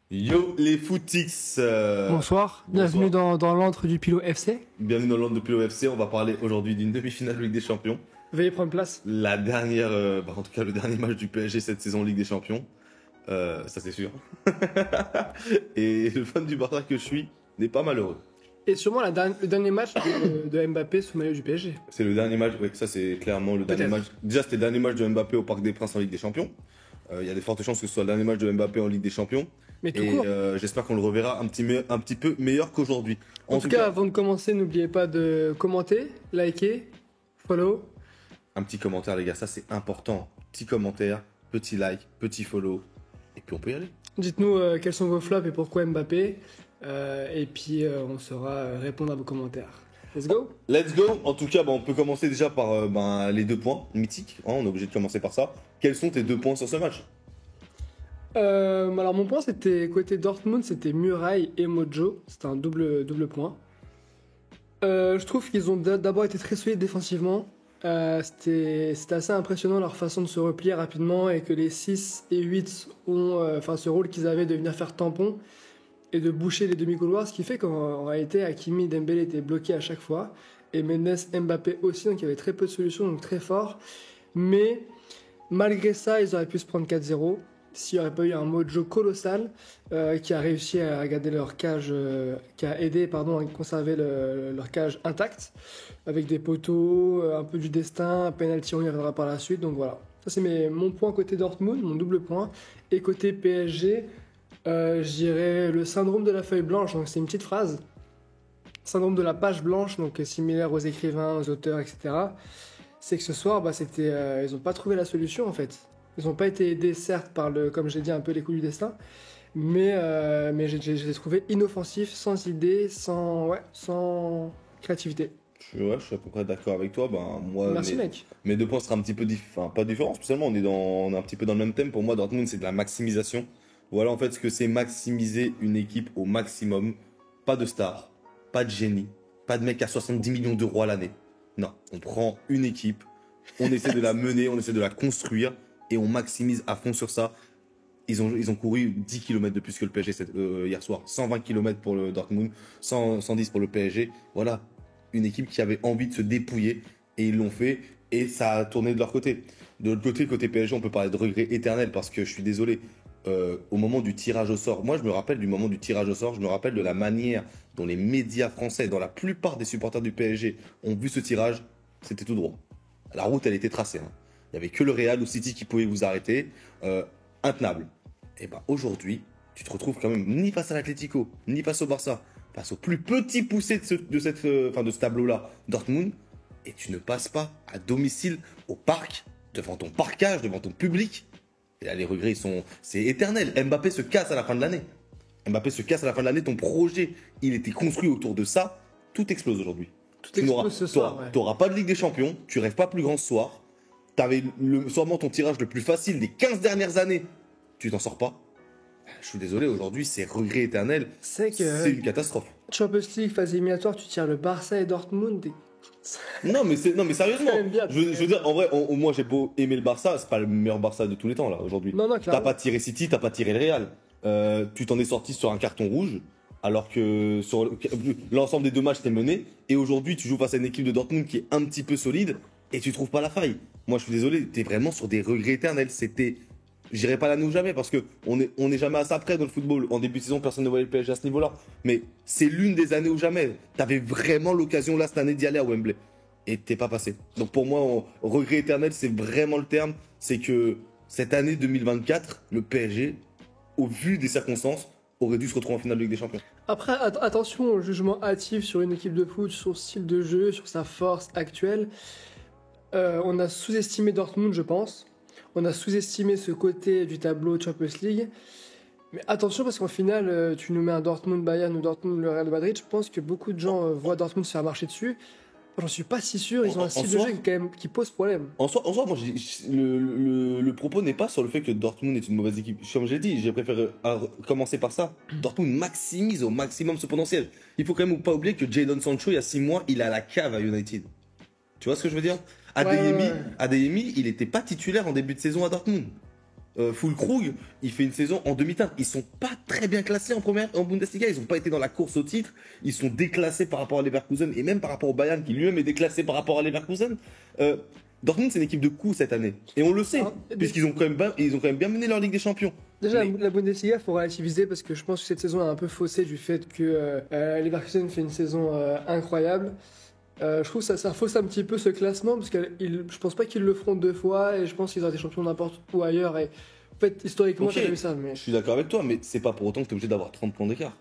Yo les footix, Bonsoir, bienvenue dans l'antre du Pilot FC. bienvenue dans l'ordre de Pilo FC. On va parler aujourd'hui d'une demi-finale de Ligue des Champions. Veuillez prendre place. La dernière, en tout cas le dernier match du PSG cette saison en Ligue des Champions. Ça c'est sûr. Et le fan du Barça que je suis n'est pas malheureux. Et sûrement le dernier match de Mbappé sous maillot du PSG. C'est le dernier match, ouais, ça c'est clairement le dernier match. Déjà c'était le dernier match de Mbappé au Parc des Princes en Ligue des Champions. Il y a des fortes chances que ce soit le dernier match de Mbappé en Ligue des Champions. Mais tout Et court. j'espère qu'on le reverra un petit peu meilleur qu'aujourd'hui. En tout cas, avant de commencer, n'oubliez pas de commenter, liker, follow. un petit commentaire les gars, ça c'est important. Petit commentaire, petit like, petit follow. Et puis on peut y aller. Dites-nous quels sont vos flops et pourquoi Mbappé. Et puis on saura répondre à vos commentaires. Let's go. Let's go. En tout cas, on peut commencer déjà par les 2 points mythiques. Hein, on est obligé de commencer par ça. Quels sont tes 2 points sur ce match? Alors mon point c'était côté Dortmund, c'était Muraille et Mojo. C'était un double point. Je trouve qu'ils ont d'abord été très solides défensivement. C'était assez impressionnant leur façon de se replier rapidement et que les 6 et 8 ont ce rôle qu'ils avaient de venir faire tampon et de boucher les demi-couloirs, ce qui fait qu'en réalité Hakimi et Dembélé étaient bloqués à chaque fois et Mendes, Mbappé aussi, donc il y avait très peu de solutions, donc très fort. Mais malgré ça, ils auraient pu se prendre 4-0 s'il n'y aurait pas eu un Mojo colossal qui a réussi à garder leur cage, qui a aidé à conserver leur cage intacte avec des poteaux, un peu du destin, un penalty, on y reviendra par la suite. Donc voilà, ça c'est mon point côté Dortmund, mon double point. Et côté PSG, je dirais le syndrome de la feuille blanche, donc c'est une petite phrase. Syndrome de la page blanche, donc similaire aux écrivains, aux auteurs, etc. C'est que ce soir, ils n'ont pas trouvé la solution en fait. Ils n'ont pas été aidés, certes, par comme j'ai dit, un peu les coups du destin, mais je les trouvés inoffensifs, sans idée, sans créativité. Je suis à peu près d'accord avec toi. Moi, Merci, mec. mes 2 points seraient un petit peu pas différents spécialement. On est un petit peu dans le même thème. Pour moi, Dortmund, c'est de la maximisation. Voilà, en fait, ce que c'est maximiser une équipe au maximum. Pas de stars, pas de génie, pas de mec à 70 millions d'euros à l'année. Non, on prend une équipe, on essaie de la mener, on essaie de la construire et on maximise à fond sur ça. Ils ont couru 10 km de plus que le PSG hier soir. 120 km pour le Dortmund, 110 pour le PSG. Voilà, une équipe qui avait envie de se dépouiller et ils l'ont fait et ça a tourné de leur côté. De l'autre côté, côté PSG, on peut parler de regret éternel parce que je suis désolé. Au moment du tirage au sort, moi je me rappelle du moment du tirage au sort, je me rappelle de la manière dont les médias français, dont la plupart des supporters du PSG ont vu ce tirage, c'était tout droit. La route elle était tracée. Hein. Il n'y avait que le Real ou City qui pouvait vous arrêter, intenable. Et aujourd'hui, tu te retrouves quand même ni face à l'Atlético, ni face au Barça, face au plus petit poussé de ce tableau-là, Dortmund, et tu ne passes pas à domicile au parc, devant ton parquage, devant ton public. Et là, les regrets, c'est éternel. Mbappé se casse à la fin de l'année. Ton projet, il était construit autour de ça. Tout explose aujourd'hui. Tout explose ce soir. Tu n'auras pas de Ligue des Champions. Tu rêves pas plus grand ce soir. Tu avais sûrement ton tirage le plus facile des 15 dernières années. Tu t'en sors pas. Je suis désolé, aujourd'hui, c'est regret éternel. C'est une catastrophe. Champions League, phase éliminatoire, tu tires le Barça et Dortmund. Non mais sérieusement, Bien, je veux dire, en vrai, moi j'ai beau aimer le Barça, c'est pas le meilleur Barça de tous les temps là aujourd'hui. Non, T'as pas tiré City, t'as pas tiré le Real. Tu t'en es sorti sur un carton rouge, alors que sur l'ensemble des 2 matchs t'es mené. Et aujourd'hui tu joues face à une équipe de Dortmund qui est un petit peu solide et tu trouves pas la faille. Moi je suis désolé, t'es vraiment sur des regrets éternels. J'irai pas là nous jamais parce que on est jamais à ça près dans le football. En début de saison, personne ne voyait le PSG à ce niveau-là. Mais c'est l'une des années où jamais. T'avais vraiment l'occasion là cette année d'y aller à Wembley. Et t'es pas passé. Donc pour moi, regret éternel, c'est vraiment le terme. C'est que cette année 2024, le PSG, au vu des circonstances, aurait dû se retrouver en finale de Ligue des Champions. Après, attention au jugement hâtif sur une équipe de foot, sur son style de jeu, sur sa force actuelle. On a sous-estimé Dortmund, je pense. On a sous-estimé ce côté du tableau Champions League. Mais attention parce qu'en finale, tu nous mets un Dortmund-Bayern ou Dortmund-le Real Madrid. Je pense que beaucoup de gens voient Dortmund se faire marcher dessus. J'en suis pas si sûr. Ils ont un style de jeu qui pose problème. En soi, moi, le propos n'est pas sur le fait que Dortmund est une mauvaise équipe. Comme j'ai dit, j'ai préféré commencer par ça. Dortmund maximise au maximum ce potentiel. Il faut quand même pas oublier que Jadon Sancho, il y a 6 mois, il est à la cave à United. Tu vois ce que je veux dire? Adeyemi, il était pas titulaire en début de saison à Dortmund. Füllkrug, il fait une saison en demi-teinte. Ils sont pas très bien classés en Bundesliga. Ils ont pas été dans la course au titre. Ils sont déclassés par rapport à Leverkusen et même par rapport au Bayern qui lui-même est déclassé par rapport à Leverkusen. Dortmund, c'est une équipe de coups cette année. Et on le sait, puisqu'ils ont quand même bien mené leur Ligue des Champions. Déjà, la Bundesliga, il faut relativiser parce que je pense que cette saison a un peu faussé du fait que Leverkusen fait une saison incroyable. Je trouve que ça fausse un petit peu ce classement parce que je pense pas qu'ils le feront 2 fois et je pense qu'ils auraient été champions n'importe où ailleurs. Et en fait, historiquement, Ok, j'ai vu ça. Mais... Je suis d'accord avec toi, mais c'est pas pour autant que tu es obligé d'avoir 30 points d'écart.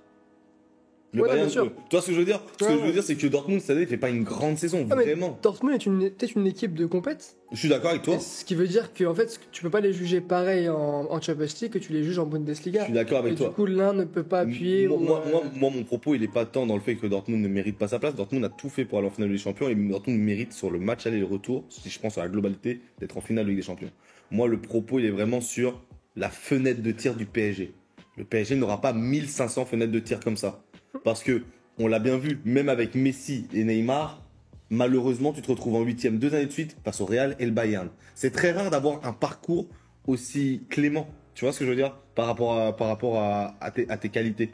Le Ouais, Bayern, bien sûr. tu vois ce que je veux dire? Ce que Ouais, je veux dire, c'est que Dortmund, cette année, fait pas une grande saison, Ah, mais vraiment. Dortmund est peut-être une équipe de compète. Je suis d'accord avec toi. Et ce qui veut dire que en fait, tu peux pas les juger pareil en Champions League que tu les juges en Je Bundesliga. suis d'accord avec Et toi. du coup, l'un ne peut pas appuyer. Moi, mon propos, il est pas tant dans le fait que Dortmund ne mérite pas sa place. Dortmund a tout fait pour aller en finale de Ligue des Champions et Dortmund mérite sur le match aller et retour, si je pense à la globalité, d'être en finale de Ligue des Champions. Moi, le propos, il est vraiment sur la fenêtre de tir du PSG. Le PSG n'aura pas 1500 fenêtres de tir comme ça. Parce que, on l'a bien vu, même avec Messi et Neymar, malheureusement, tu te retrouves en 8e 2 années de suite face au Real et le Bayern. C'est très rare d'avoir un parcours aussi clément. Tu vois ce que je veux dire par rapport à tes qualités.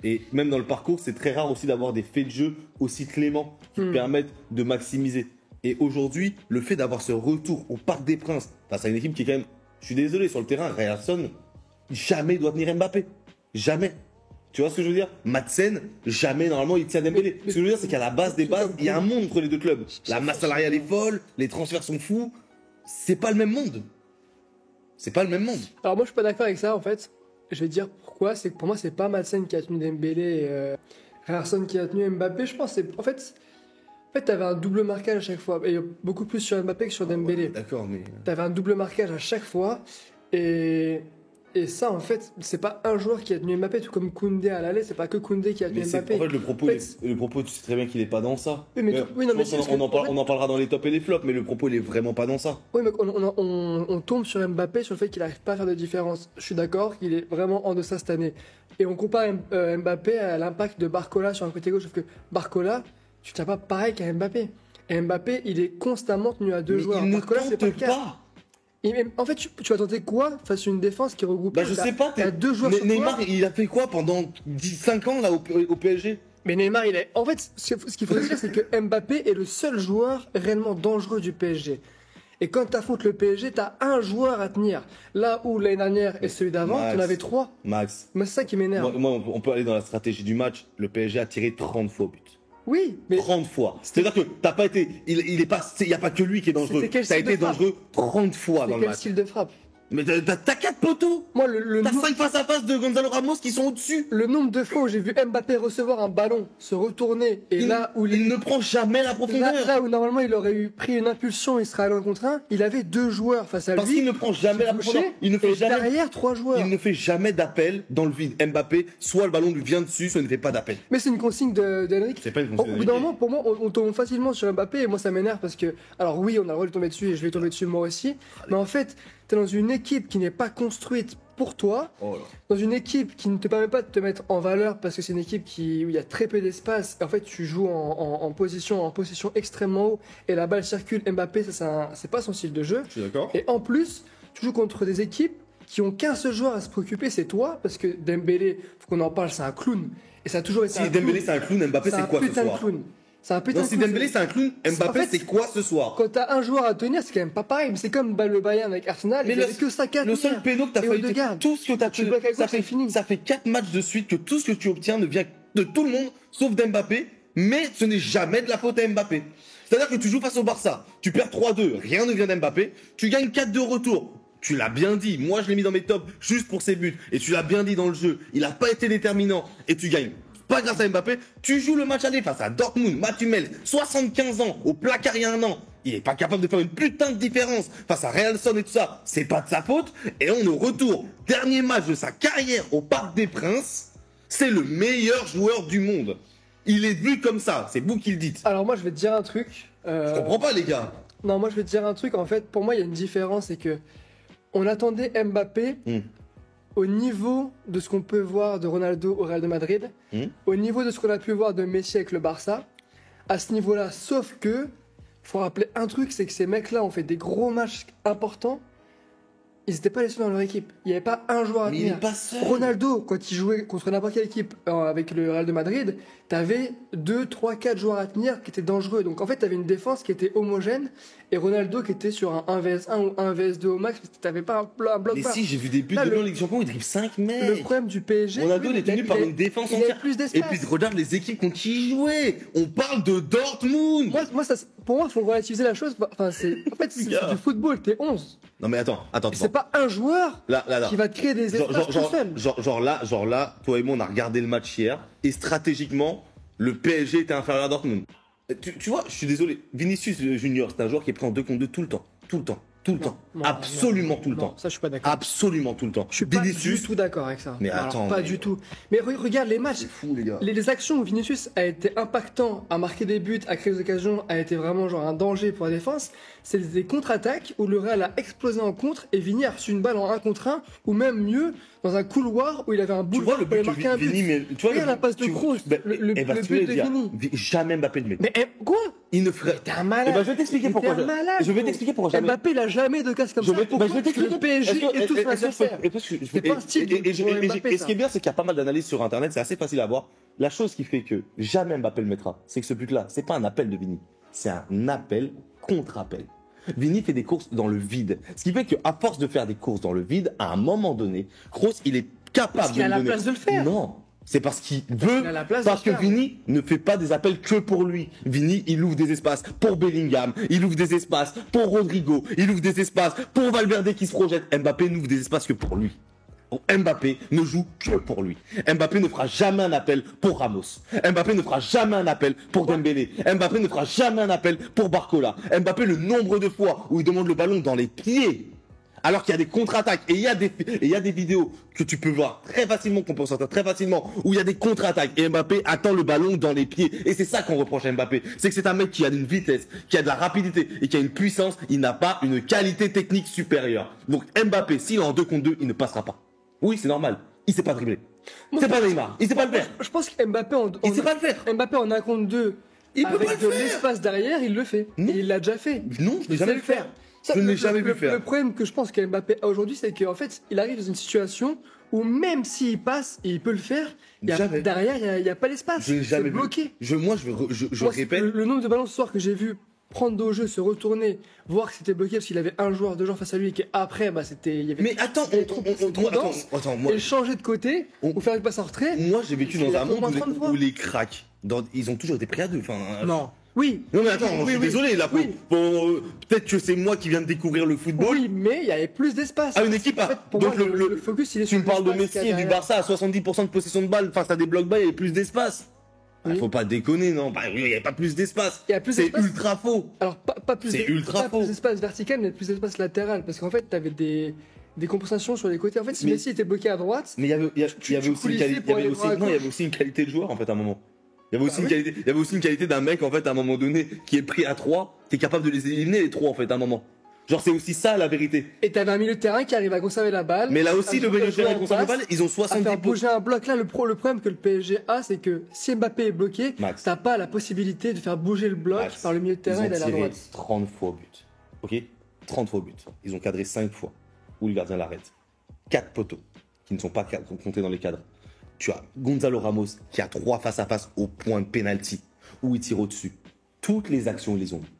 Et même dans le parcours, c'est très rare aussi d'avoir des faits de jeu aussi cléments qui te permettent de maximiser. Et aujourd'hui, le fait d'avoir ce retour au Parc des Princes face à une équipe qui est quand même, je suis désolé, sur le terrain, Ryerson, jamais doit tenir Mbappé. Jamais. Tu vois ce que je veux dire? Madsen, jamais normalement il tient Dembélé. Ce que je veux dire, c'est qu'à la base des bases, il y a un monde entre les deux clubs. La masse salariale est folle, les transferts sont fous. C'est pas le même monde. C'est pas le même monde. Alors moi, je suis pas d'accord avec ça en fait. Je vais te dire pourquoi. C'est que pour moi, c'est pas Madsen qui a tenu Dembélé et Ryerson qui a tenu Mbappé. Je pense que c'est en fait, t'avais un double marquage à chaque fois. Et beaucoup plus sur Mbappé que sur Dembélé. D'accord, mais. T'avais un double marquage à chaque fois. Et ça, en fait, c'est pas un joueur qui a tenu Mbappé, tout comme Koundé à l'aller, c'est pas que Koundé qui a tenu Mais Mbappé. en fait, le propos, tu sais très bien qu'il est pas dans ça. Oui, mais oui, non, Je mais pense on en parlera dans les tops et les flops, mais le propos, il est vraiment pas dans ça. Oui, mais on tombe sur Mbappé sur le fait qu'il n'arrive pas à faire de différence. Je suis d'accord qu'il est vraiment en deçà cette année. Et on compare Mbappé à l'impact de Barcola sur un côté gauche, sauf que Barcola, tu tiens pas pareil qu'à Mbappé. Et Mbappé, il est constamment tenu à 2 Mais joueurs. il ne Barcola, c'est pas le tente cas. pas. En fait, tu vas tenter quoi face à une défense qui regroupe. Bah, je sais pas. T'as 2 joueurs sur Neymar, toi. il a fait quoi pendant 5 ans là au PSG? Mais Neymar, il est. En fait, ce qu'il faut dire, c'est que Mbappé est le seul joueur réellement dangereux du PSG. Et quand tu affrontes le PSG, tu as un joueur à tenir. Là où l'année dernière et celui d'avant, tu en avais 3. Max. Mais c'est ça qui m'énerve. Moi, on peut aller dans la stratégie du match. Le PSG a tiré 30 fois au but. Oui, mais 30 fois. C'est-à-dire que t'as pas été. Il y a pas que lui qui est dangereux. C'était quel T'as style été de frappe dangereux 30 fois dans c'est le quel match. style de frappe? Mais t'as 4 poteaux. Moi, T'as 5 face à face de Gonzalo Ramos qui sont au-dessus. le nombre de fois où j'ai vu Mbappé recevoir un ballon, se retourner, et là où il ne prend jamais la profondeur. là où normalement il aurait pris une impulsion, il serait allé en contre 1, il avait 2 joueurs face à Parce lui. qu'il ne prend jamais la qui profondeur. bougeaient, Il ne fait et jamais. derrière 3 joueurs. Il ne fait jamais d'appel dans le vide. Mbappé, soit le ballon lui vient dessus, soit il ne fait pas d'appel. Mais c'est une consigne d'Henrique. C'est pas une Au consigne bout d'un d'Henrique. moment, pour moi, on tombe facilement sur Mbappé et moi ça m'énerve parce que, alors oui, on a le droit de tomber dessus et je vais tomber dessus moi aussi, mais en fait, t'es dans une équipe qui n'est pas construite pour toi, Oh là. dans une équipe qui ne te permet pas de te mettre en valeur parce que c'est une équipe où il y a très peu d'espace et en fait tu joues en position extrêmement haut et la balle circule. Mbappé, ça, c'est pas son style de jeu. Je suis d'accord. Et en plus, tu joues contre des équipes qui ont qu'un seul joueur à se préoccuper, c'est toi, parce que Dembélé, faut qu'on en parle, c'est un clown. Et ça a toujours été Si un Dembélé clown. c'est un clown, Mbappé C'est c'est un quoi ce putain de soir? clown. C'est un putain Non, de si clown. Dembélé c'est un clown, Mbappé En fait, c'est quoi ce soir? Quand t'as un joueur à tenir, c'est quand même pas pareil. Mais c'est comme le Bayern avec Arsenal, Mais il y avait que ça qu'à Le tenir. seul péno que t'as Et fait, Odegaard. tout ce que t'as Tu bloques avec ça ça, c'est fait fini. Ça fait 4 matchs de suite que tout ce que tu obtiens ne vient de tout le monde sauf d'Mbappé, mais ce n'est jamais de la faute à Mbappé. C'est-à-dire que tu joues face au Barça, tu perds 3-2, rien ne vient d'Mbappé, tu gagnes 4-2 au retour. Tu l'as bien dit, moi je l'ai mis dans mes tops juste pour ses buts, et tu l'as bien dit dans le jeu, il a pas été déterminant, et tu gagnes. Pas grâce à Mbappé, tu joues le match aller face à Dortmund, Mathieu Mel, 75 ans, au placard il y a un an. Il est pas capable de faire une putain de différence face à Realson et tout ça. C'est pas de sa faute. Et on est au retour. Dernier match de sa carrière au Parc des Princes. C'est le meilleur joueur du monde. Il est vu comme ça. C'est vous qui le dites. Alors moi, je vais te dire un truc. Je comprends pas les gars. Non, moi, je vais te dire un truc. En fait, pour moi, il y a une différence, c'est que on attendait Mbappé au niveau de ce qu'on peut voir de Ronaldo au Real de Madrid, au niveau de ce qu'on a pu voir de Messi avec le Barça, à ce niveau-là, sauf que faut rappeler un truc, c'est que ces mecs-là ont fait des gros matchs importants. Ils n'étaient pas les seuls dans leur équipe. Il n'y avait pas un joueur à Mais il tenir. est pas seul. Ronaldo, quand il jouait contre n'importe quelle équipe avec le Real de Madrid, t'avais 2, 3, 4 joueurs à tenir qui étaient dangereux. Donc en fait, t'avais une défense qui était homogène et Ronaldo qui était sur un 1 vs 1 ou 1 vs 2 au max parce que t'avais pas un bloc Mais bas. si, j'ai vu des buts Là, de le- en Ligue des Champions, il dribble 5 Le mecs. problème du PSG, Ronaldo, oui, il est tenu par a- une défense il a entière. plus Et d'espace. puis regarde les équipes contre qui il jouait. On parle de Dortmund. Pour moi, il faut relativiser la chose. Enfin, en fait, c'est Gars. du football, t'es 11. Non mais attends. C'est pas un joueur Là. qui va te créer des espaces tout seul. Genre là, toi et moi, on a regardé le match hier et stratégiquement, le PSG était inférieur à Dortmund. Tu vois, je suis désolé. Vinicius Junior, c'est un joueur qui est pris en 2 contre 2 tout le temps. Non, Absolument tout le non, temps. Ça, je suis pas d'accord. Absolument tout le temps. Je suis pas Vinicius, du tout d'accord avec ça. Mais Alors, attends, pas mais- du tout. Mais regarde les matchs. c'est fou les gars. Les actions où Vinicius a été impactant, a marqué des buts, a créé des occasions, a été vraiment genre un danger pour la défense, c'est des contre-attaques où le Real a explosé en contre et Vini a reçu une balle en 1 contre 1 ou même mieux dans un couloir où il avait un Tu vois boulevard le pour aller but marquer que un but. Vini met. Tu vois Regarde la passe de Kroos, le eh ben, but ce que je de voulais dire, Vini. Jamais Mbappé ne le met. Mais quoi? Il ne ferait. T'es un malade. Eh ben, je vais t'expliquer Mais pourquoi. t'es un malade, Je vais gros. t'expliquer pourquoi jamais. Mbappé, il a jamais de casse comme Je ça. vais, Pourquoi je vais Parce que t'expliquer. le PSG est tout son adversaire. C'est pas un style de joueur Mbappé, Et ce ça. qui est bien, c'est qu'il y a pas mal d'analyses sur Internet, c'est assez facile à voir. La chose qui fait que jamais Mbappé le mettra, c'est que ce but-là, c'est pas un appel de Vini, c'est un appel contre-appel. Vini fait des courses dans le vide. Ce qui fait qu'à force de faire des courses dans le vide, à un moment donné, Kroos, il est capable Parce qu'il a de la le donner. place de le faire. Non. C'est parce qu'il veut, qu'il a la place de parce que le faire. Vini ne fait pas des appels que pour lui. Vini, il ouvre des espaces pour Bellingham, il ouvre des espaces pour Rodrigo, il ouvre des espaces pour Valverde qui se projette. Mbappé n'ouvre des espaces que pour lui. Mbappé ne joue que pour lui. Mbappé ne fera jamais un appel pour Ramos. Mbappé ne fera jamais un appel pour Dembélé. Mbappé ne fera jamais un appel pour Barcola. Mbappé, le nombre de fois où il demande le ballon dans les pieds, alors qu'il y a des contre-attaques et il y a des vidéos que tu peux voir très facilement, qu'on peut ressortir très facilement, où il y a des contre-attaques et Mbappé attend le ballon dans les pieds. Et c'est ça qu'on reproche à Mbappé. C'est que c'est un mec qui a une vitesse, qui a de la rapidité et qui a une puissance. Il n'a pas une qualité technique supérieure. Donc Mbappé, s'il est en 2 contre 2, il ne passera pas. Oui, c'est normal. Il sait pas dribbler. C'est pas Neymar. Il sait pas le faire. Je pense que Mbappé Il sait pas le faire. Mbappé en 1 contre 2, Il peut avec pas le de faire. l'espace derrière, il le fait. Non. Et il l'a déjà fait. Non, je l'ai Il jamais sait vu faire. Ça, Je ne l'ai le- jamais le- vu faire. Le problème que je pense qu'Mbappé a aujourd'hui, c'est qu'en fait, il arrive dans une situation où même s'il passe et il peut le faire, Jamais. derrière, il n'y a pas l'espace. Je l'ai C'est jamais vu. bloqué. Moi, je Moi, répète. le nombre de ballons ce soir que j'ai vu prendre dos au jeu, se retourner, voir que c'était bloqué parce qu'il avait un joueur, 2 joueurs face à lui et qu'après, il y avait Mais attends, attends, moi, et changer de côté ou faire une passe en retrait. moi j'ai vécu Il dans a un fait au moins monde 30 fois. où les cracks, ils ont toujours été pris à deux. Enfin, Non. Oui. Non mais attends, je suis Oui. désolé là. Oui. Peut-être que c'est moi qui viens de découvrir le football. Oui, mais il y avait plus d'espace. Ah, une équipe. En fait, pour Donc moi, le focus, il est tu sur me parles de l'espace Messi qu'il y a et du derrière. Barça à 70% de possession de balle face à des blocs bas, il y avait plus d'espace. Oui. Faut pas déconner, non. Bah, il n'y avait pas plus d'espace. Il y a plus C'est d'espace. ultra faux. Alors, pas plus C'est ultra pas faux. plus d'espace vertical, mais plus d'espace latéral. Parce qu'en fait, tu avais des compensations sur les côtés. En fait, si Mais- Messi était bloqué à droite, Mais il y avait tu aussi une coulissais qualité. pour aller voir à Il y gauche. avait aussi une qualité de joueur en fait à un moment. Il y avait aussi Ah une oui. qualité. Il y avait aussi une qualité d'un mec en fait à un moment donné qui est pris à 3, qui est capable de les éliminer les 3 en fait à un moment. Genre c'est aussi ça la vérité. et t'avais un milieu de terrain qui arrive à conserver la balle. Mais là aussi à le milieu de jouer terrain en conserve le passe, balle, ils ont à 70 faire bouger un bloc. Là, le problème que le PSG a, c'est que si Mbappé est bloqué, Max. t'as pas la possibilité de faire bouger le bloc Max, par le milieu de terrain et ils ont d'aller à tiré droite. 30 fois au but. Ok 30 fois au but. Ils ont cadré 5 fois. Où le gardien l'arrête. 4 poteaux qui ne sont pas comptés dans les cadres. Tu as Gonzalo Ramos qui a 3 face à face au point de penalty où il tire au-dessus. Toutes les actions, ils les ont eues.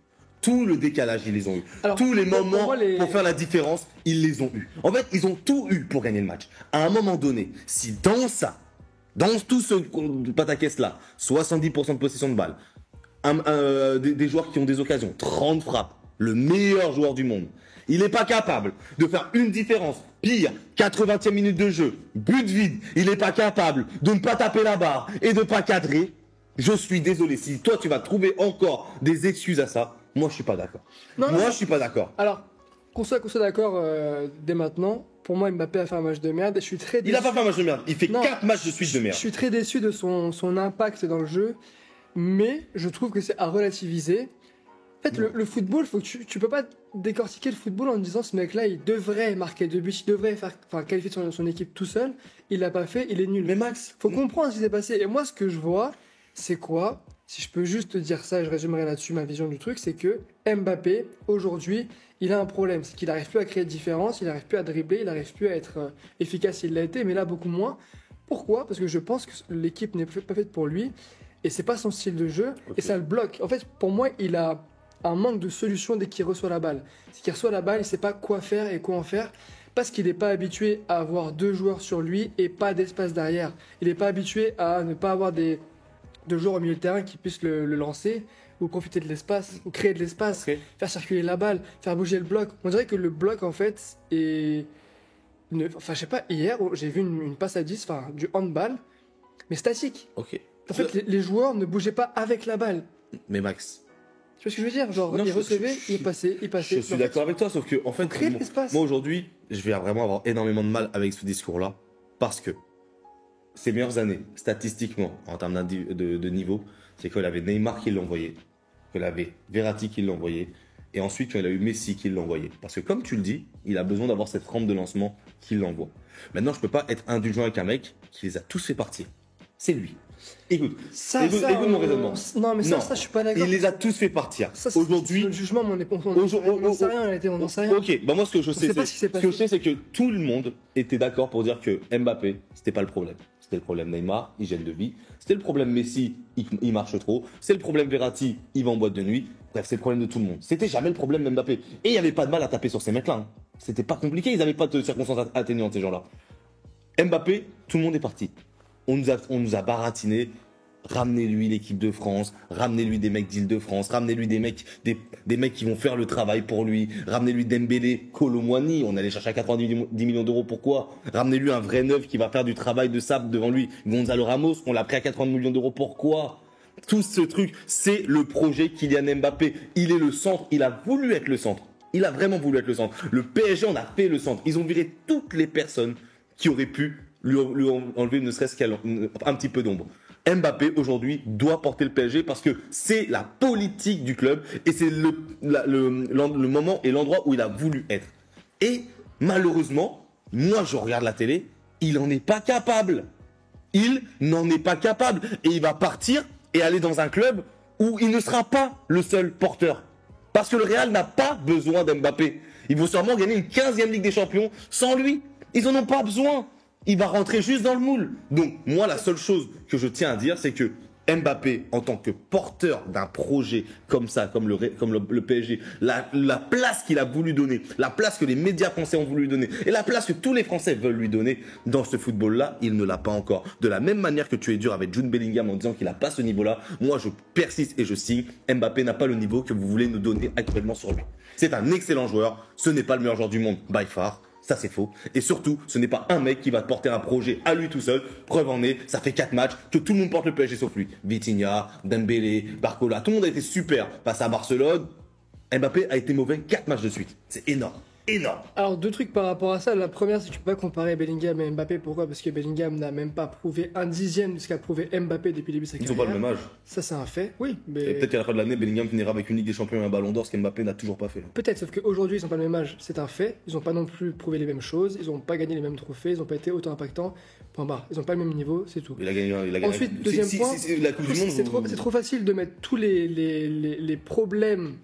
Tout le décalage, ils les ont eu. Alors, Tous les pour moments moi, pour faire la différence, ils les ont eu. En fait, ils ont tout eu pour gagner le match. À un moment donné, si dans tout ce pataquès-là, 70% de possession de balle, des joueurs qui ont des occasions, 30 frappes, le meilleur joueur du monde, il n'est pas capable de faire une différence. Pire, 80e minute de jeu, but vide, il n'est pas capable de ne pas taper la barre et de ne pas cadrer. Je suis désolé, si toi tu vas trouver encore des excuses à ça, moi je suis pas d'accord. Non, Moi non. je suis pas d'accord. Alors, qu'on soit d'accord dès maintenant, pour moi, Mbappé a fait un match de merde et je suis très déçu. Il a pas fait un match de merde, il fait Non. 4 matchs de suite de Je merde. suis très déçu de son impact dans le jeu, mais je trouve que c'est à relativiser. En fait, le football, faut que tu peux pas décortiquer le football en disant ce mec-là, il devrait marquer 2 buts, il devrait qualifier son équipe tout seul. Il l'a pas fait, il est nul. Mais Max, Faut comprendre ce qui s'est passé. Et moi, ce que je vois, c'est quoi? si je peux juste dire ça, je résumerai là-dessus ma vision du truc, c'est que Mbappé, aujourd'hui, il a un problème. C'est qu'il n'arrive plus à créer de différence, il n'arrive plus à dribbler, il n'arrive plus à être efficace, il l'a été, mais là beaucoup moins. Pourquoi ? Parce que je pense que l'équipe n'est pas faite pour lui, et c'est pas son style de jeu, et ça le bloque. En fait, pour moi, il a un manque de solution dès qu'il reçoit la balle. C'est qu'il reçoit la balle, il ne sait pas quoi faire et quoi en faire, parce qu'il n'est pas habitué à avoir 2 joueurs sur lui et pas d'espace derrière. Il n'est pas habitué à ne pas avoir de joueurs au milieu de terrain qui puissent le lancer, ou profiter de l'espace, ou créer de l'espace, faire circuler la balle, faire bouger le bloc. On dirait que le bloc, en fait, est... Enfin, je sais pas, hier, j'ai vu une passe à 10, enfin, du handball, mais statique. Ok. En fait, les joueurs ne bougeaient pas avec la balle. Mais Max, Tu vois ce que je veux dire? Genre, Non, il je- recevait, je- il passait. je suis d'accord avec toi, sauf que, en fait, Créer de moi l'espace. aujourd'hui, je vais vraiment avoir énormément de mal avec ce discours-là, parce que ses meilleures années, statistiquement, en termes de niveau, c'est qu'il avait Neymar qui l'envoyait, qu'il avait Verratti qui l'envoyait, et ensuite qu'il a eu Messi qui l'envoyait. Parce que comme tu le dis, il a besoin d'avoir cette rampe de lancement qui l'envoie. Maintenant, je peux pas être indulgent avec un mec qui les a tous fait partir. C'est lui. Écoute, écoute mon raisonnement. Non, mais Non, ça, je suis pas d'accord. il les a tous fait partir. Ça, c'est Aujourd'hui, le jugement, mais on Aujourd'hui- n'en sait rien, en réalité, on n'en sait rien. ok, bah moi ce que je sais, sait pas ce qui s'est ce que je passé. sais, c'est que tout le monde était d'accord pour dire que Mbappé, c'était pas le problème. C'était le problème Neymar, hygiène de vie. C'était le problème Messi, il marche trop. C'est le problème Verratti, il va en boîte de nuit. Bref, c'est le problème de tout le monde. C'était jamais le problème Mbappé. Et il n'y avait pas de mal à taper sur ces mecs-là. Hein. C'était pas compliqué, ils n'avaient pas de circonstances atténuantes, ces gens-là. Mbappé, tout le monde est parti. On nous a baratiné. Ramenez-lui l'équipe de France, ramenez-lui des mecs d'Île-de-France, ramenez-lui des mecs qui vont faire le travail pour lui, ramenez-lui Dembélé, Kolo Muani, on allait chercher à 90 millions d'euros, pourquoi? Ramenez-lui un vrai neuf qui va faire du travail de sable devant lui, Gonzalo Ramos, on l'a pris à 80 millions d'euros, pourquoi? Tout ce truc, c'est le projet Kylian Mbappé, il est le centre, il a voulu être le centre, il a vraiment voulu être le centre. Le PSG en a fait le centre, ils ont viré toutes les personnes qui auraient pu lui enlever ne serait-ce qu'un petit peu d'ombre. Mbappé aujourd'hui doit porter le PSG parce que c'est la politique du club et c'est le moment et l'endroit où il a voulu être. Et malheureusement, moi je regarde la télé, il n'en est pas capable. Il n'en est pas capable et il va partir et aller dans un club où il ne sera pas le seul porteur. Parce que le Real n'a pas besoin d'Mbappé. Ils vont sûrement gagner une 15e Ligue des Champions sans lui. Ils en ont pas besoin. Il va rentrer juste dans le moule. Donc, moi, la seule chose que je tiens à dire, c'est que Mbappé, en tant que porteur d'un projet comme ça, comme le PSG, la place qu'il a voulu donner, la place que les médias français ont voulu lui donner, et la place que tous les Français veulent lui donner dans ce football-là, il ne l'a pas encore. De la même manière que tu es dur avec Jude Bellingham en disant qu'il n'a pas ce niveau-là, moi, je persiste et je signe. Mbappé n'a pas le niveau que vous voulez nous donner actuellement sur lui. C'est un excellent joueur. Ce n'est pas le meilleur joueur du monde, by far. Ça, c'est faux. Et surtout, ce n'est pas un mec qui va te porter un projet à lui tout seul. Preuve en est, ça fait 4 matchs que tout le monde porte le PSG sauf lui. Vitinha, Dembélé, Barcola, tout le monde a été super. Face à Barcelone, Mbappé a été mauvais 4 matchs de suite. C'est énorme. Énorme. Alors, 2 trucs par rapport à ça. La première, c'est que tu peux pas comparer Bellingham et Mbappé. Pourquoi? Parce que Bellingham n'a même pas prouvé 1/10 de ce qu'a prouvé Mbappé depuis le début de sa Ils carrière. n'ont pas le même âge. Ça, c'est un fait. Oui, mais... Et peut-être qu'à la fin de l'année, Bellingham finira avec une Ligue des Champions et un Ballon d'Or, ce qu'Mbappé n'a toujours pas fait. Peut-être, sauf qu'aujourd'hui, ils sont pas le même âge. C'est un fait. Ils ont pas non plus prouvé les mêmes choses. Ils ont pas gagné les mêmes trophées. Ils ont pas été autant impactants. Point barre. Ils ont pas le même niveau, c'est tout. Il a gagné. Ensuite, deuxième point, la Coupe du Monde. c'est trop facile de mettre tous les problèmes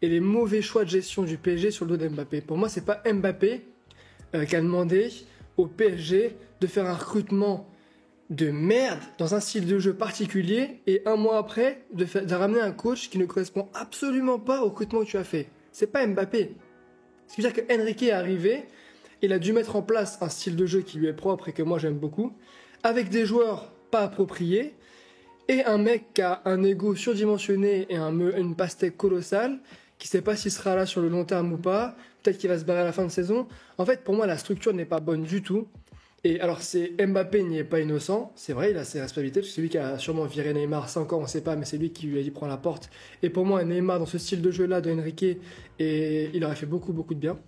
et les mauvais choix de gestion du PSG sur le dos d'Mbappé. Pour moi, c'est pas Mbappé qui a demandé au PSG de faire un recrutement de merde dans un style de jeu particulier et un mois après de ramener un coach qui ne correspond absolument pas au recrutement que tu as fait. C'est pas Mbappé. Ce qui veut dire que Enrique est arrivé, il a dû mettre en place un style de jeu qui lui est propre et que moi j'aime beaucoup, avec des joueurs pas appropriés et un mec qui a un ego surdimensionné et une pastèque colossale qui sait pas s'il sera là sur le long terme ou pas, peut-être qu'il va se barrer à la fin de saison. En fait, pour moi, la structure n'est pas bonne du tout. Et alors, Mbappé n'y est pas innocent, c'est vrai, il a ses responsabilités, parce que c'est lui qui a sûrement viré Neymar, ça encore on sait pas, mais c'est lui qui lui a dit prends la porte. Et pour moi, Neymar, dans ce style de jeu-là de Enrique, il aurait fait beaucoup, beaucoup de bien.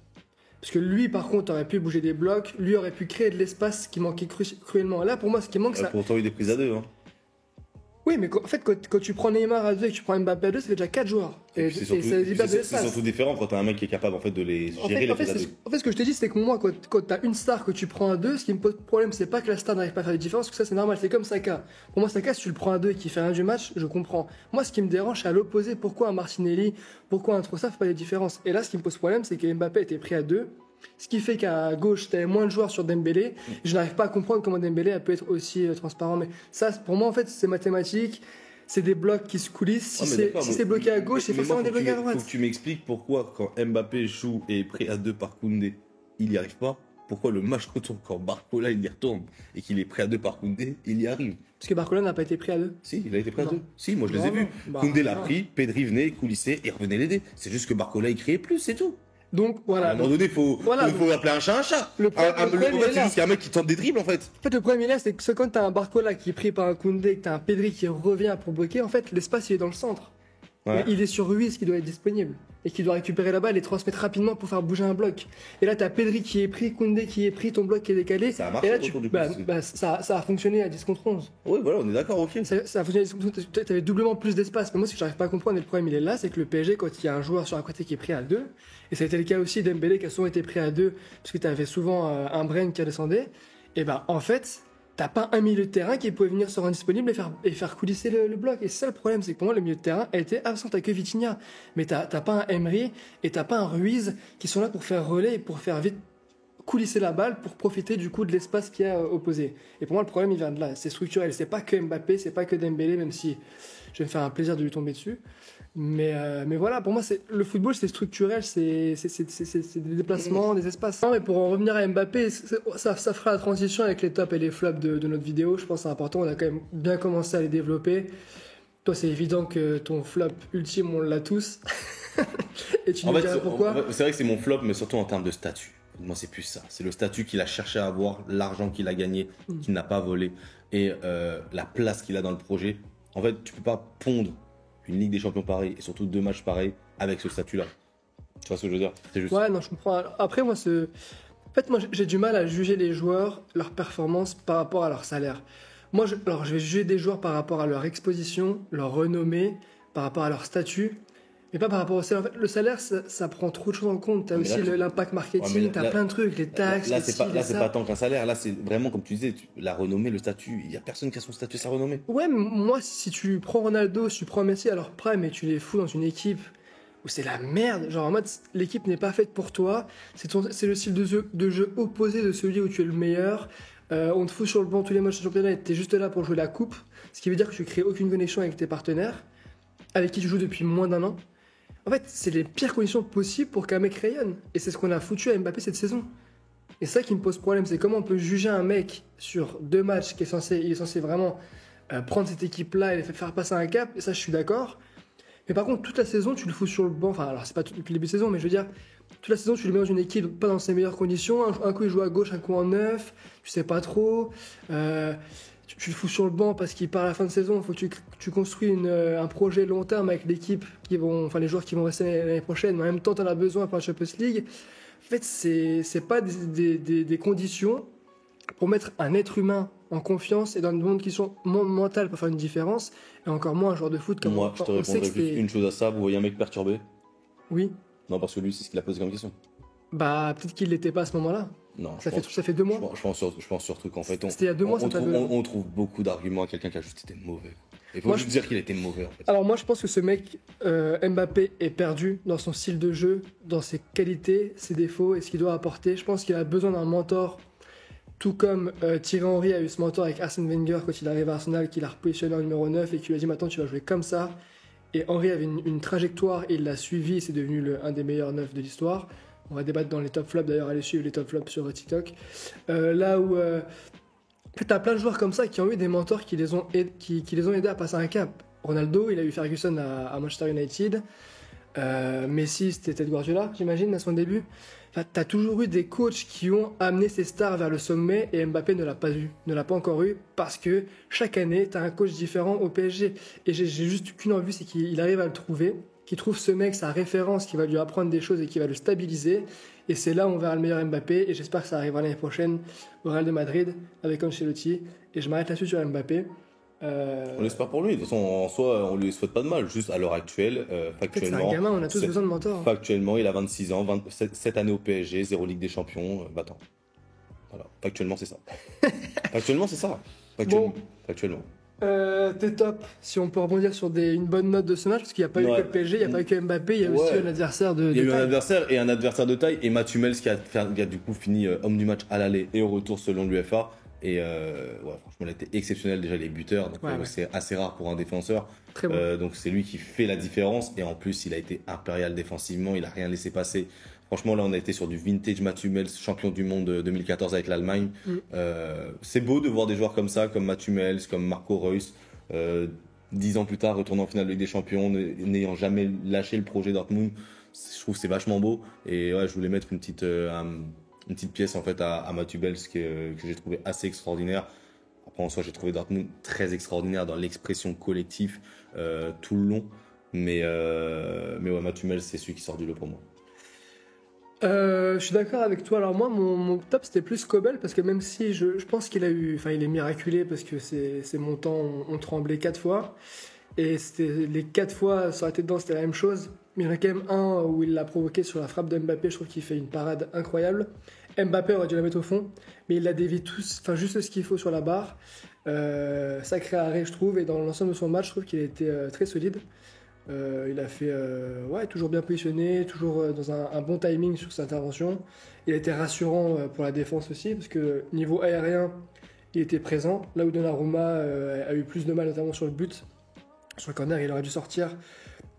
Parce que lui, par contre, aurait pu bouger des blocs, lui aurait pu créer de l'espace qui manquait cruellement. Là, pour moi, ce qui manque, ça... Pourtant, il est pris à deux. Hein. Oui, mais en fait, quand tu prends Neymar à 2 et que tu prends Mbappé à 2, ça fait déjà 4 joueurs. Et puis ça libère de c'est l'espace. surtout différent quand t'as un mec qui est capable en fait de les gérer les deux. En fait, ce que je te dis, c'est que moi, quand t'as une star que tu prends à 2, ce qui me pose problème, c'est pas que la star n'arrive pas à faire des différences, parce que ça, c'est normal. C'est comme Saka. Pour moi, Saka, si tu le prends à 2 et qu'il fait rien du match, je comprends. Moi, ce qui me dérange, c'est à l'opposé. Pourquoi un Martinelli, pourquoi un Trossard fait pas des différences? Et là, ce qui me pose problème, c'est que Mbappé était pris à 2. Ce qui fait qu'à gauche, t'avais moins de joueurs sur Dembélé. Je n'arrive pas à comprendre comment Dembélé a pu être aussi transparent. Mais ça, pour moi, en fait, c'est mathématique. C'est des blocs qui se coulissent. Si c'est bloqué à gauche, c'est forcément débloqué à droite. Faut que tu m'expliques pourquoi, quand Mbappé joue et est pris à 2 par Koundé, il n'y arrive pas. Pourquoi le match retourne quand Barcola il y retourne et qu'il est pris à 2 par Koundé, il y arrive. Parce que Barcola n'a pas été pris à 2. Si, il a été pris à Non. 2. Si, moi je les ai Non, vus. non. Koundé l'a non. pris, Pedri venait, coulissait et revenait l'aider. C'est juste que Barcola il criait plus, c'est tout. Donc À voilà. un moment donné, faut appeler un chat un chat. Le problème, En fait, c'est juste qu'il y a un mec qui tente des dribbles en fait. En fait, le problème, il est là, c'est que quand t'as un Barcola qui est pris par un Koundé, que t'as un Pedri qui revient pour bloquer, en fait, l'espace, il est dans le centre. Ouais. Il est sur Ruiz qui doit être disponible. Et qui doit récupérer la balle et transmettre rapidement pour faire bouger un bloc. Et là, t'as Pedri qui est pris, Koundé qui est pris, ton bloc qui est décalé. Ça a marché et là, autour du ça a fonctionné à 10 contre 11. Oui, voilà, on est d'accord, ok. Ça a fonctionné à 10 contre 11. T'avais doublement plus d'espace. Mais moi, ce que j'arrive pas à comprendre, et le problème, il est là, c'est que le PSG, quand il y a un joueur sur un côté qui est pris à 2, et ça a été le cas aussi d'Embélé qui a souvent été pris à 2, parce que t'avais souvent un Brain qui descendait, et ben, en fait, t'as pas un milieu de terrain qui pouvait venir se rendre disponible et faire coulisser le bloc. Et c'est ça le problème, c'est que pour moi, le milieu de terrain a été absent. T'as que Vitinha. Mais t'as pas un Emery et t'as pas un Ruiz qui sont là pour faire relais et pour faire vite coulisser la balle pour profiter du coup de l'espace qui a opposé. Et pour moi, le problème, il vient de là. C'est structurel. C'est pas que Mbappé, c'est pas que Dembélé, même si je vais me faire un plaisir de lui tomber dessus. Mais voilà, pour moi, le football, c'est structurel, c'est des déplacements, des espaces. Non, mais pour en revenir à Mbappé, ça fera la transition avec les tops et les flops de notre vidéo. Je pense que c'est important, on a quand même bien commencé à les développer. Toi, c'est évident que ton flop ultime, on l'a tous. Et tu nous diras pourquoi. C'est vrai que c'est mon flop, mais surtout en termes de statut. Moi, c'est plus ça. C'est le statut qu'il a cherché à avoir, l'argent qu'il a gagné, qu'il n'a pas volé, et la place qu'il a dans le projet. En fait, tu peux pas pondre une Ligue des Champions pareille, et surtout 2 matchs pareils, avec ce statut-là. Tu vois ce que je veux dire? C'est juste. Ouais, non, je comprends. Après, moi, en fait, moi, j'ai du mal à juger les joueurs, leur performance par rapport à leur salaire. Moi, je vais juger des joueurs par rapport à leur exposition, leur renommée, par rapport à leur statut, mais pas par rapport au salaire. En fait, le salaire, ça prend trop de choses en compte. T'as aussi l'impact marketing, t'as plein de trucs, les taxes, Là, les c'est pas tant qu'un salaire. Là, c'est vraiment, comme tu disais, la renommée, le statut. Il y a personne qui a son statut, sa renommée. Ouais, mais moi, si tu prends Ronaldo, si tu prends Messi à leur prime et tu les fous dans une équipe où c'est la merde, genre en mode l'équipe n'est pas faite pour toi, c'est le style de jeu opposé de celui où tu es le meilleur. On te fout sur le banc tous les matchs de championnat et t'es juste là pour jouer la coupe, ce qui veut dire que tu crées aucune connexion avec tes partenaires, avec qui tu joues depuis moins d'un an. En fait, c'est les pires conditions possibles pour qu'un mec rayonne. Et c'est ce qu'on a foutu à Mbappé cette saison. Et c'est ça qui me pose problème, c'est comment on peut juger un mec sur 2 matchs il est censé vraiment prendre cette équipe-là et les faire passer un cap, et ça je suis d'accord. Mais par contre, toute la saison, tu le fous sur le banc, enfin alors c'est pas depuis le début de saison, mais je veux dire, toute la saison, tu le mets dans une équipe pas dans ses meilleures conditions, un coup il joue à gauche, un coup en neuf, tu sais pas trop, tu le fous sur le banc parce qu'il part à la fin de saison, il faut que tu construis un projet long terme avec l'équipe, les joueurs qui vont rester l'année prochaine, mais en même temps tu en as besoin pour la Champions League. En fait, c'est pas des conditions pour mettre un être humain en confiance et dans une bonne question mentale pour faire une différence, et encore moins un joueur de foot comme Moi, je te répondrais juste une chose à ça. Vous voyez un mec perturbé? Oui. Non, parce que lui, c'est ce qu'il a posé comme question. Bah, peut-être qu'il l'était pas à ce moment-là. Non, Ça fait 2 mois. Je pense surtout qu'en fait, C'était il y a 2 mois, on trouve beaucoup d'arguments à quelqu'un qui a juste été mauvais. Il faut juste dire qu'il était mauvais, en fait. Alors moi, je pense que ce mec, Mbappé, est perdu dans son style de jeu, dans ses qualités, ses défauts et ce qu'il doit apporter. Je pense qu'il a besoin d'un mentor, tout comme Thierry Henry a eu ce mentor avec Arsène Wenger quand il arrive à Arsenal, qu'il a repositionné en numéro 9 et qui lui a dit maintenant tu vas jouer comme ça. Et Henry avait une trajectoire et il l'a suivi et c'est devenu un des meilleurs 9 de l'histoire. On va débattre dans les top flops, d'ailleurs, allez suivre les top flops sur TikTok. Là où tu as plein de joueurs comme ça qui ont eu des mentors qui les ont aidés à passer un cap. Ronaldo, il a eu Ferguson à Manchester United. Messi, c'était Ted Guardiola, j'imagine, à son début. Enfin, tu as toujours eu des coachs qui ont amené ces stars vers le sommet et Mbappé ne l'a pas eu, ne l'a pas encore eu parce que chaque année, tu as un coach différent au PSG. Et j'ai juste qu'une envie, c'est qu'il arrive à le trouver, qu'il trouve ce mec, sa référence, qui va lui apprendre des choses et qui va le stabiliser. Et c'est là où on verra le meilleur Mbappé. Et j'espère que ça arrivera l'année prochaine au Real de Madrid avec Ancelotti. Et je m'arrête là-dessus sur Mbappé. On l'espère pour lui. De toute façon, en soi, on lui souhaite pas de mal. Juste à l'heure actuelle, Peut-être c'est un factuellement, gamin, on a tous besoin de mentor. factuellement, il a 26 ans, cette année au PSG, 0 Ligue des Champions, va-t'en. Voilà, factuellement, c'est ça. Factuellement, c'est ça. Bon. Factuellement. T'es top, si on peut rebondir sur une bonne note de ce match, parce qu'il n'y a pas eu que le PSG, il n'y a pas eu que Mbappé, il y a aussi un adversaire de Il y a eu un taille. adversaire et un adversaire de taille, et Mathieu Mels qui a du coup fini homme du match à l'aller et au retour selon l'UEFA. Et franchement, il a été exceptionnel déjà les buteurs, donc c'est assez rare pour un défenseur. Très bon. Donc c'est lui qui fait la différence, et en plus il a été impérial défensivement, il a rien laissé passer. Franchement, là on a été sur du vintage Mathieu Mels, champion du monde 2014 avec l'Allemagne. C'est beau de voir des joueurs comme ça, comme Mathieu Mels, comme Marco Reus. 10 ans plus tard, retournant en finale de Ligue des Champions, n'ayant jamais lâché le projet Dortmund. Je trouve que c'est vachement beau, et je voulais mettre une petite pièce en fait à Mathieu Mels que j'ai trouvé assez extraordinaire. Après, en soi, j'ai trouvé Dortmund très extraordinaire dans l'expression collective tout le long. Mais ouais, Mathieu Mels, c'est celui qui sort du lot pour moi. Je suis d'accord avec toi. Alors moi, mon top c'était plus Kobel, parce que même si je pense qu'il a eu, enfin il est miraculé, parce que ses montants ont tremblé 4 fois, et c'était les 4 fois sur la tête dedans c'était la même chose. Mais il y en a quand même un où il l'a provoqué sur la frappe de Mbappé. Je trouve qu'il fait une parade incroyable. Mbappé aurait dû la mettre au fond, mais il la dévie juste ce qu'il faut sur la barre. Sacré arrêt, je trouve, et dans l'ensemble de son match, je trouve qu'il a été très solide. Il a fait toujours bien positionné, toujours dans un bon timing sur sa intervention. Il a été rassurant pour la défense aussi, parce que niveau aérien, il était présent. Là où Donnarumma a eu plus de mal, notamment sur le but, sur le corner, il aurait dû sortir.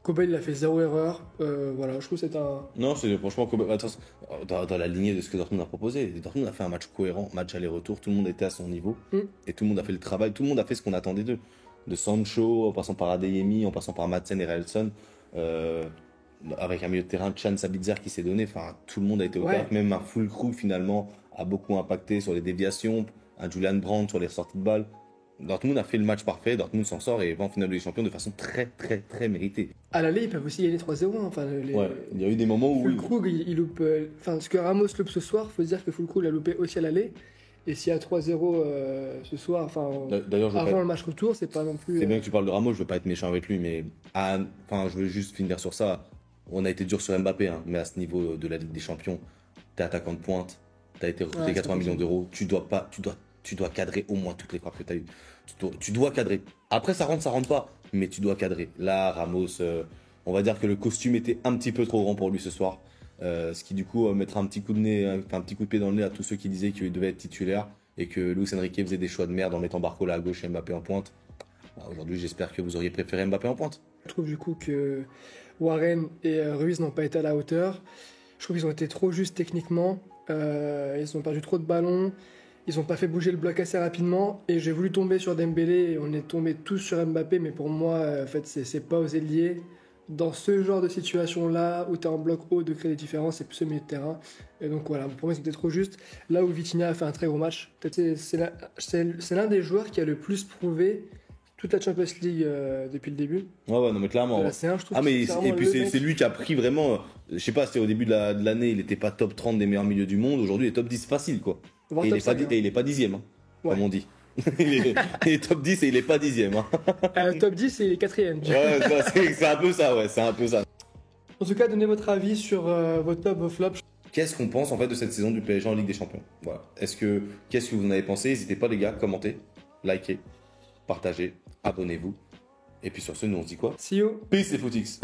Kobel, il a fait 0 erreur. Voilà, je trouve que c'est un. Non, c'est franchement Kobel. Attends, dans la lignée de ce que Dortmund a proposé. Dortmund a fait un match cohérent, match aller-retour. Tout le monde était à son niveau et tout le monde a fait le travail. Tout le monde a fait ce qu'on attendait d'eux. De Sancho, en passant par Adeyemi, en passant par Madsen et Relson, avec un milieu de terrain, Chan Sabitzer qui s'est donné. Enfin, tout le monde a été au taf. Même un full crew finalement a beaucoup impacté sur les déviations. Un Julian Brandt sur les sorties de balles. Dortmund a fait le match parfait, Dortmund s'en sort et va en finale des champions de façon très très très méritée. À l'aller, ils peuvent aussi gagner 3-0. Enfin, il y a eu des moments où... Fulkrug, il loupe... Enfin, ce que Ramos loupe ce soir, faut se dire que Fulkrug l'a loupé aussi à l'aller. Et s'il y a 3-0 ce soir, avant le match retour, c'est pas non plus... C'est bien que tu parles de Ramos, je veux pas être méchant avec lui, mais je veux juste finir sur ça. On a été dur sur Mbappé, mais à ce niveau de la Ligue des Champions, t'es attaquant de pointe, t'as été recruté 80 millions d'euros, tu dois cadrer au moins toutes les frappes que t'as eues. Tu dois cadrer. Après, ça rentre pas, mais tu dois cadrer. Là, Ramos, on va dire que le costume était un petit peu trop grand pour lui ce soir. Ce qui du coup mettra un petit coup de pied dans le nez à tous ceux qui disaient qu'il devait être titulaire et que Luis Enrique faisait des choix de merde en mettant Barcola à gauche et Mbappé en pointe. Aujourd'hui, j'espère que vous auriez préféré Mbappé en pointe. Je trouve du coup que Warren et Ruiz n'ont pas été à la hauteur. Je trouve qu'ils ont été trop justes techniquement. Ils ont perdu trop de ballons. Ils n'ont pas fait bouger le bloc assez rapidement. Et j'ai voulu tomber sur Dembélé et on est tombé tous sur Mbappé. Mais pour moi, en fait, c'est pas aux ailiers. Dans ce genre de situation-là, où tu es en bloc haut, de créer des différences, c'est plus au milieu de terrain. Et donc voilà, pour moi, c'était trop juste. Là où Vitinha a fait un très gros match, c'est l'un des joueurs qui a le plus prouvé toute la Champions League depuis le début. Ouais, non, mais clairement. Là, c'est un, je trouve. Et puis c'est lui qui a pris vraiment. Je sais pas, c'était au début de l'année, il n'était pas top 30 des meilleurs milieux du monde. Aujourd'hui, il est top 10 facile, quoi. Et il est pas dixième, comme on dit. il est top 10 et il est pas dixième. Top 10 et il est quatrième. Ouais, c'est un peu ça, c'est un peu ça. En tout cas, donnez votre avis sur vos top, vos flops. Qu'est-ce qu'on pense en fait de cette saison du PSG en Ligue des Champions? Voilà. Qu'est-ce que vous en avez pensé? N'hésitez pas les gars, commentez, likez, partagez, abonnez-vous. Et puis sur ce, nous on se dit quoi? See you. Peace les footix.